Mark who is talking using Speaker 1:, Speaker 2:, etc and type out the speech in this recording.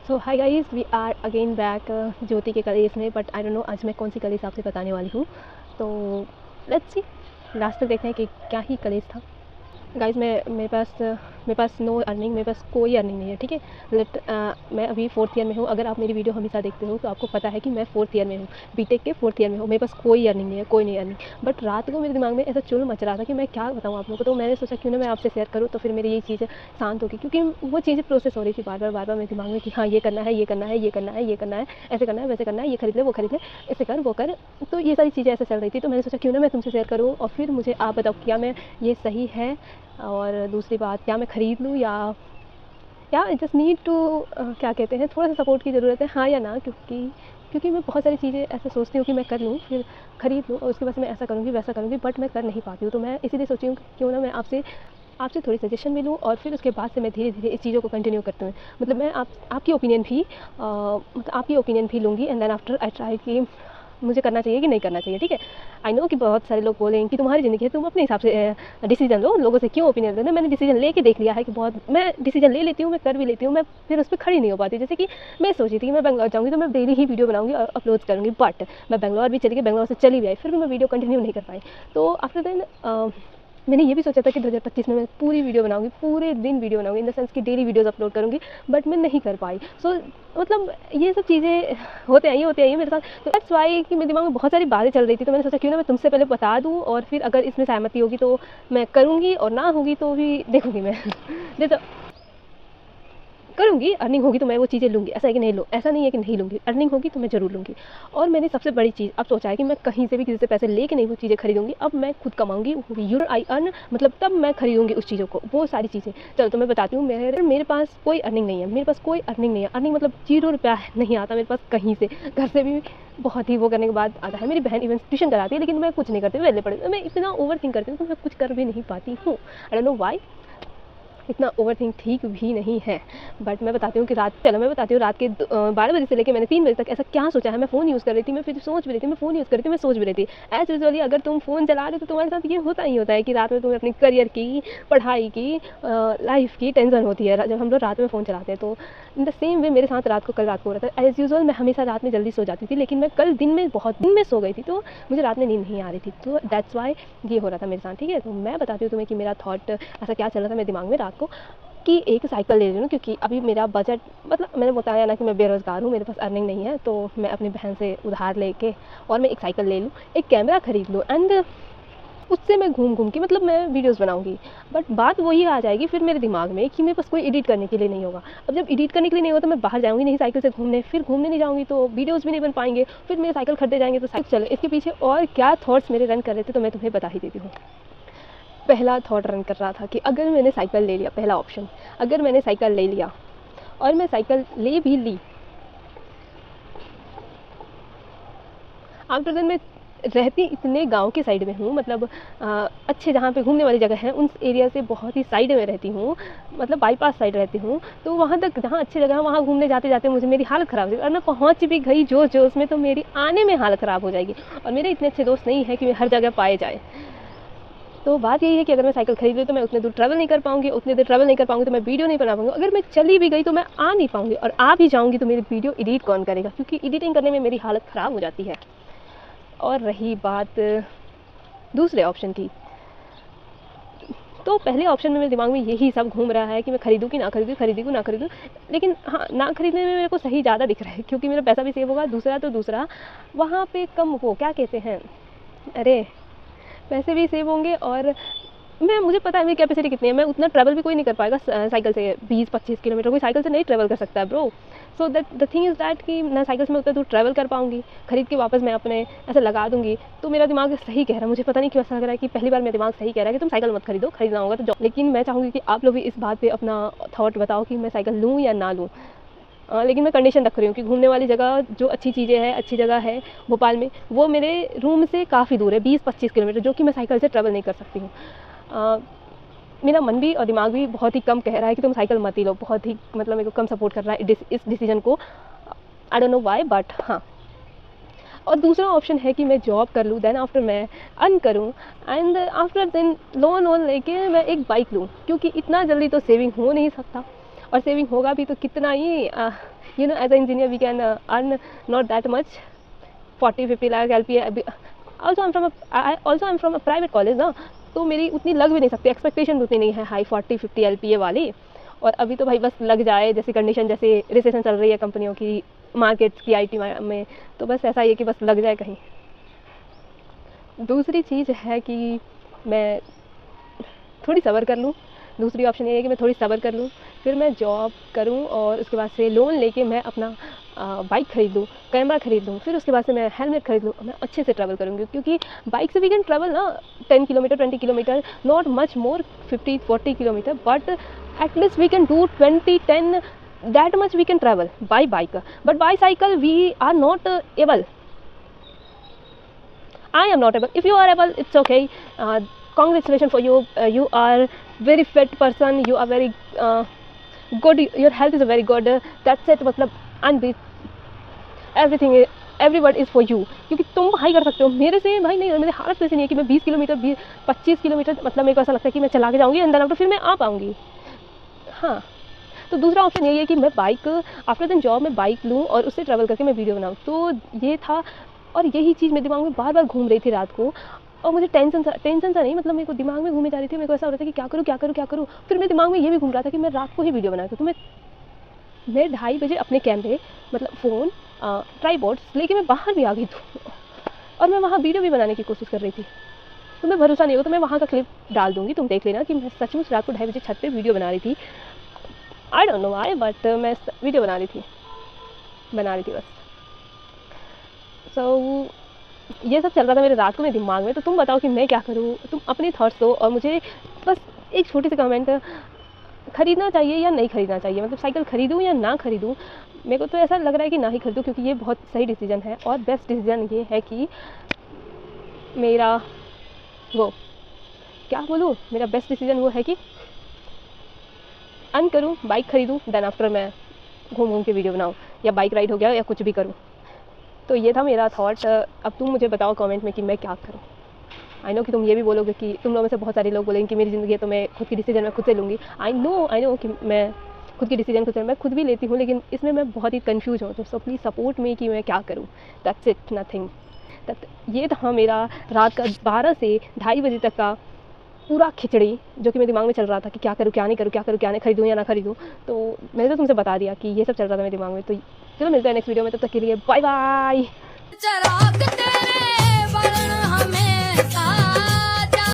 Speaker 1: So hi guys, we are again back Jyoti के कलेस में। बट आई डोंट नो आज मैं कौन सी कलेस आपसे बताने वाली हूँ। तो लेट्स सी, लास्ट तक देखते हैं कि क्या ही कलेस था। गाइस, मेरे पास नो अर्निंग, मेरे पास कोई अर्निंग नहीं है, ठीक है। मैं अभी 4th ईयर में हूँ। अगर आप मेरी वीडियो हमेशा देखते हो तो आपको पता है कि मैं 4th ईयर में हूँ, बीटेक के 4th ईयर में हूँ। मेरे पास कोई अर्निंग नहीं है, कोई नहीं अर्निंग। बट रात को मेरे दिमाग में ऐसा चुल मच रहा था कि मैं क्या बताऊँ आप लोगों को। तो मैंने सोचा क्यों ना मैं आपसे शेयर करूँ, तो फिर मेरी ये चीज़ शांत होगी, क्योंकि वो चीज़ें प्रोसेस हो रही थी बार बार मेरे दिमाग में कि हाँ ये करना है, ये करना है, ये करना है, ये करना है, ऐसे करना है, वैसे करना है, ये खरीद ले, वो खरीद ले, ऐसे कर, वो कर। तो ये सारी चीज़ें ऐसे चल रही थी। तो मैंने सोचा क्यों ना मैं तुमसे शेयर करूँ, और फिर मुझे आप बताओ क्या मैं ये सही है। और दूसरी बात, क्या मैं ख़रीद लूँ या जस्ट नीड टू क्या कहते हैं, थोड़ा सा सपोर्ट की ज़रूरत है, हाँ या ना। क्योंकि मैं बहुत सारी चीज़ें ऐसे सोचती हूँ कि मैं कर लूँ, फिर ख़रीद लूँ, और उसके बाद मैं ऐसा करूँगी, वैसा करूँगी, बट मैं कर नहीं पाती हूँ। तो मैं इसीलिए सोची हूँ कि क्यों ना मैं आपसे थोड़ी सजेशन भी लूँ, और फिर उसके बाद से मैं धीरे धीरे इस चीज़ों को कंटिन्यू करती हूँ। मतलब मैं आपकी ओपिनियन भी मतलब आपकी ओपिनियन भी लूँगी, and then after I try कि मुझे करना चाहिए कि नहीं करना चाहिए, ठीक है। आई नो कि बहुत सारे लोग बोलेंगे कि तुम्हारी ज़िंदगी है, तुम अपने हिसाब से डिसीजन लो, लोगों से क्यों ओपिनियन लेना। मैंने डिसीजन लेके देख लिया है कि बहुत मैं डिसीजन ले लेती हूँ, मैं कर भी लेती हूँ, मैं फिर उस पर खड़ी नहीं हो पाती। जैसे कि मैं सोची थी कि मैं बेंगलोर जाऊँगी तो मैं डेली ही वीडियो बनाऊँगी और अपलोड करूँगी, बट मैं बेंगलोर भी चली गई, बेंगलोर से चली भी आई, फिर भी मैं वीडियो कंटिन्यू नहीं कर पाई। तो आफ्टर देन मैंने ये भी सोचा था कि 2025 में मैं पूरी वीडियो बनाऊंगी, पूरे दिन वीडियो बनाऊंगी, इन द सेंस कि डेली वीडियोस अपलोड करूंगी, बट मैं नहीं कर पाई। सो मतलब ये सब चीज़ें होते आई मेरे साथ। तो दैट्स वाई कि मेरे दिमाग में बहुत सारी बातें चल रही थी। तो मैंने सोचा क्यों ना मैं तुमसे पहले बता दूँ, और फिर अगर इसमें सहमति होगी तो मैं करूँगी, और ना होगी तो भी देखूँगी मैं जैसा करूँगी। अर्निंग होगी तो मैं वो चीज़ें लूँगी, ऐसा है कि नहीं लूँ, ऐसा नहीं है कि नहीं लूँगी। अर्निंग होगी तो मैं ज़रूर लूँगी। और मैंने सबसे बड़ी चीज़ अब सोचा है कि मैं कहीं से भी किसी से पैसे लेके नहीं वो चीज़ें खरीदूँगी। अब मैं खुद कमाऊँगी, यूर आई अर्न, मतलब तब मैं खरीदूँगी उस चीज़ों को, वो सारी चीज़ें। चलो तो मैं बताती हूँ, मेरे पास कोई अर्निंग नहीं है, मेरे पास कोई अर्निंग नहीं है। अर्निंग मतलब 0 रुपया नहीं आता मेरे पास कहीं से, घर से भी बहुत ही वो करने के बाद आता है। मेरी बहन इवन ट्यूशन कराती है, लेकिन मैं कुछ नहीं करती, वेले पड़े। मैं इतना ओवर थिंक करती हूँ तो मैं कुछ कर भी नहीं पाती हूँ। आई डोंट नो व्हाई इतना ओवरथिंक ठीक भी नहीं है। बट मैं बताती हूँ कि रात के 12 बजे से लेकर मैंने 3 बजे तक ऐसा क्या सोचा है। मैं फ़ोन यूज़ कर रही थी, मैं फिर सोच भी रही थी, मैं फ़ोन यूज़ कर रही थी, मैं सोच भी रही थी। एज़ यूजुअली अगर तुम फ़ोन चला रहे हो तो तुम्हारे साथ ये होता ही होता है कि रात में तुम्हें अपनी करियर की, पढ़ाई की, लाइफ़ की टेंशन होती है जब हम लोग रात में फ़ोन चलाते हैं। तो इन द सेम वे मेरे साथ कल रात को हो रहा था। एज़ यूजुअल मैं हमेशा रात में जल्दी सो जाती थी, लेकिन मैं कल दिन में सो गई थी, तो मुझे रात में नींद नहीं आ रही थी। तो दैट्स वाई ये हो रहा था मेरे साथ, ठीक है। तो मैं बताती हूँ तुम्हें कि मेरा थॉट ऐसा क्या चल रहा था मेरे दिमाग में रात को, कि एक साइकिल ले रही हूँ, क्योंकि अभी मेरा बजट, मतलब मैंने बताया ना कि मैं बेरोज़गार हूँ, मेरे पास अर्निंग नहीं है। तो मैं अपनी बहन से उधार लेके और मैं एक साइकिल ले लूँ, एक कैमरा ख़रीद लूँ, एंड उससे मैं घूम के मतलब मैं वीडियोस बनाऊंगी। बट बात वही आ जाएगी फिर मेरे दिमाग में कि मेरे पास कोई एडिट करने के लिए नहीं होगा। अब जब एडिट करने के लिए नहीं होगा तो मैं बाहर जाऊँगी नहीं साइकिल से घूमने, फिर घूमने नहीं जाऊँगी तो वीडियोज़ भी नहीं बन पाएंगे, फिर मेरे साइकिल खरीदे जाएंगे। तो साइकिल चलो, इसके पीछे और क्या थॉट्स मेरे रन कर रहे थे तो मैं तुम्हें बता ही देती हूँ। पहला थॉट रन कर रहा था कि अगर मैंने साइकिल ले लिया, पहला ऑप्शन, अगर मैंने साइकिल ले लिया और मैं साइकिल ले भी ली, आफ्टर देन मैं रहती इतने गांव के साइड में हूँ, मतलब अच्छे जहाँ पे घूमने वाली जगह है उन एरिया से बहुत ही साइड में रहती हूँ, मतलब बाईपास साइड रहती हूँ। तो वहाँ तक जहाँ अच्छी जगह है वहाँ घूमने जाते जाते मुझे मेरी हालत ख़राब हो जाएगी, और मैं पहुँच भी गई जोश में तो मेरी आने में हालत ख़राब हो जाएगी। और मेरे इतने अच्छे दोस्त नहीं है कि हर जगह पाए जाए। तो बात यही है कि अगर मैं साइकिल खरीद लूँ तो मैं उतने दूर ट्रैवल नहीं कर पाऊँगी, तो मैं वीडियो नहीं बना पाऊँगी। अगर मैं चली भी गई तो मैं आ नहीं पाऊँगी, और आ भी जाऊँगी तो मेरी वीडियो एडिट कौन करेगा, क्योंकि एडिटिंग करने में मेरी हालत ख़राब हो जाती है। और रही बात दूसरे ऑप्शन की, तो पहले ऑप्शन में मेरे दिमाग में यही सब घूम रहा है कि मैं खरीदूँ कि ना खरीदूँ। लेकिन हाँ, ना खरीदने में मेरे को सही ज़्यादा दिख रहा है, क्योंकि मेरा पैसा भी सेव होगा। दूसरा वहाँ पे कम, वो क्या कहते हैं, अरे पैसे भी सेव होंगे, और मुझे पता है मेरी कैपेसिटी कितनी है। मैं उतना ट्रैवल भी कोई नहीं कर पाएगा साइकिल से 20-25 किलोमीटर, कोई साइकिल से नहीं ट्रैवल कर सकता है bro. So that the thing is that कि ना साइकिल से मैं उतना दूर ट्रैवल कर पाऊँगी, खरीद के वापस मैं अपने ऐसे लगा दूँगी। तो मेरा दिमाग सही कह रहा है, मुझे पता नहीं क्यों ऐसा लग रहा है कि पहली बार मेरा दिमाग सही कह रहा है कि तुम साइकिल मत खरीदो, खरीदना होगा तो जाओ। लेकिन मैं चाहूँगी कि आप लोग भी इस बात पर अपना थॉट बताओ कि मैं साइकिल लूँ या ना लूँ। लेकिन मैं कंडीशन रख रही हूँ कि घूमने वाली जगह जो अच्छी जगह है भोपाल में, वो मेरे रूम से काफ़ी दूर है, 20-25 किलोमीटर, जो कि मैं साइकिल से ट्रैवल नहीं कर सकती हूँ। मेरा मन भी और दिमाग भी बहुत ही कम कह रहा है कि तुम साइकिल मत ही लो, बहुत ही मतलब मेरे को कम सपोर्ट कर रहा है इस डिसीजन को। I don't know why, but हाँ। और दूसरा ऑप्शन है कि मैं जॉब कर लूँ, देन आफ्टर मैं अर्न करूँ, एंड आफ्टर देन लोन लेके मैं एक बाइक लूँ, क्योंकि इतना जल्दी तो सेविंग हो नहीं सकता। और सेविंग होगा भी तो कितना ही, you know as a engineer we can earn not that much, 40-50 lakh LPA। Also I am from a private college ना, तो मेरी उतनी लग भी नहीं सकती, एक्सपेक्टेशन उतनी नहीं है हाई 40-50 LPA वाली। और अभी तो भाई बस लग जाए, जैसी कंडीशन, जैसे रिसेशन चल रही है कंपनियों की, मार्केट की, IT में, तो बस ऐसा ही है कि बस लग जाए कहीं। दूसरी चीज़ है कि मैं थोड़ी सब्र कर लूँ। दूसरी ऑप्शन ये है कि मैं थोड़ी सब्र कर लूँ, फिर मैं जॉब करूँ और उसके बाद से लोन लेके मैं अपना बाइक खरीद लूँ, कैमरा खरीद लूँ, फिर उसके बाद से मैं हेलमेट खरीद लूँ, मैं अच्छे से ट्रैवल करूँगी। क्योंकि बाइक से वी कैन ट्रैवल ना 10 kilometre 20 kilometre, not much more 50-40 kilometre, but at least we can do 20-10, that much we can travel by bike, but by cycle we are not able. I am not able. If you are able, it's okay. Congratulations for you. You are very fit person. You are very good. Your health is very good. That's it. मतलब unbeat everything. Everyone is for you. क्योंकि तुम भाई कर सकते हो, मेरे से भाई नहीं, मेरी हालत ऐसी नहीं है कि मैं 20 किलोमीटर 25 किलोमीटर, मतलब मेरे को ऐसा लगता है कि मैं चला के जाऊँगी एंड देन फिर मैं आ पाऊँगी। हाँ, तो दूसरा ऑप्शन यही है कि मैं बाइक आफ्टर दिन जॉब में बाइक लूँ और उससे ट्रैवल करके मैं वीडियो बनाऊँ। तो ये था, और यही चीज़ मेरे दिमाग में बार बार घूम रही थी रात को, और मुझे टेंशन सा नहीं, मतलब मेरे को दिमाग में घूमी जा रही थी। मेरे को ऐसा हो रहा था कि क्या करूँ क्या करूँ क्या करूँ। फिर मेरे दिमाग में ये भी घूम रहा था कि मैं रात को ही वीडियो बनाऊँ। तो मैं 2:30 बजे अपने कैमरे, मतलब फ़ोन, ट्राइपॉड्स लेके मैं बाहर भी आ गई थी, और मैं वहाँ वीडियो भी बनाने की कोशिश कर रही थी। तुम्हें भरोसा नहीं हो तो मैं वहाँ का क्लिप डाल दूँगी, तुम देख लेना कि मैं सचमुच रात को 2:30 बजे छत पर वीडियो बना रही थी। I don't know why, but मैं वीडियो बना रही थी बस। सो ये सब चल रहा था मेरे रात को मेरे दिमाग में। तो तुम बताओ कि मैं क्या करूँ, तुम अपने थॉट्स दो, और मुझे बस एक छोटी सी कमेंट, ख़रीदना चाहिए या नहीं ख़रीदना चाहिए, मतलब साइकिल ख़रीदूँ या ना ख़रीदूँ। मेरे को तो ऐसा लग रहा है कि ना ही ख़रीदूँ, क्योंकि ये बहुत सही डिसीजन है, और बेस्ट डिसीजन ये है कि मेरा वो क्या बोलूँ, मेरा बेस्ट डिसीजन वो है कि अर्न करूँ, बाइक ख़रीदूँ, देन आफ्टर मैं घूम के वीडियो बनाऊँ, या बाइक राइड हो गया, या कुछ भी करूँ। तो ये था मेरा थॉट। अब तुम मुझे बताओ कमेंट में कि मैं क्या करूँ। आई नो कि तुम ये भी बोलोगे कि तुम लोगों में से बहुत सारे लोग बोलेंगे कि मेरी ज़िंदगी है तो मैं खुद की डिसीजन मैं खुद से लूँगी। आई नो कि मैं खुद की डिसीजन मैं खुद भी लेती हूँ, लेकिन इसमें मैं बहुत ही कन्फ्यूज हूँ। तो सो प्लीज़ सपोर्ट मी कि मैं क्या करूँ। That's it, nothing. ये था मेरा रात का 12 से 2:30 बजे तक का पूरा खिचड़ी, जो कि मेरे दिमाग में चल रहा था कि क्या करूँ क्या नहीं करूँ, क्या करूँ क्या नहीं, खरीदूँ या ना खरीदूँ। तो मैंने तो तुमसे बता दिया कि ये सब चल रहा था मेरे दिमाग में। तो चलो मिलते हैं नेक्स्ट वीडियो में, तब तक के लिए बाय बाय।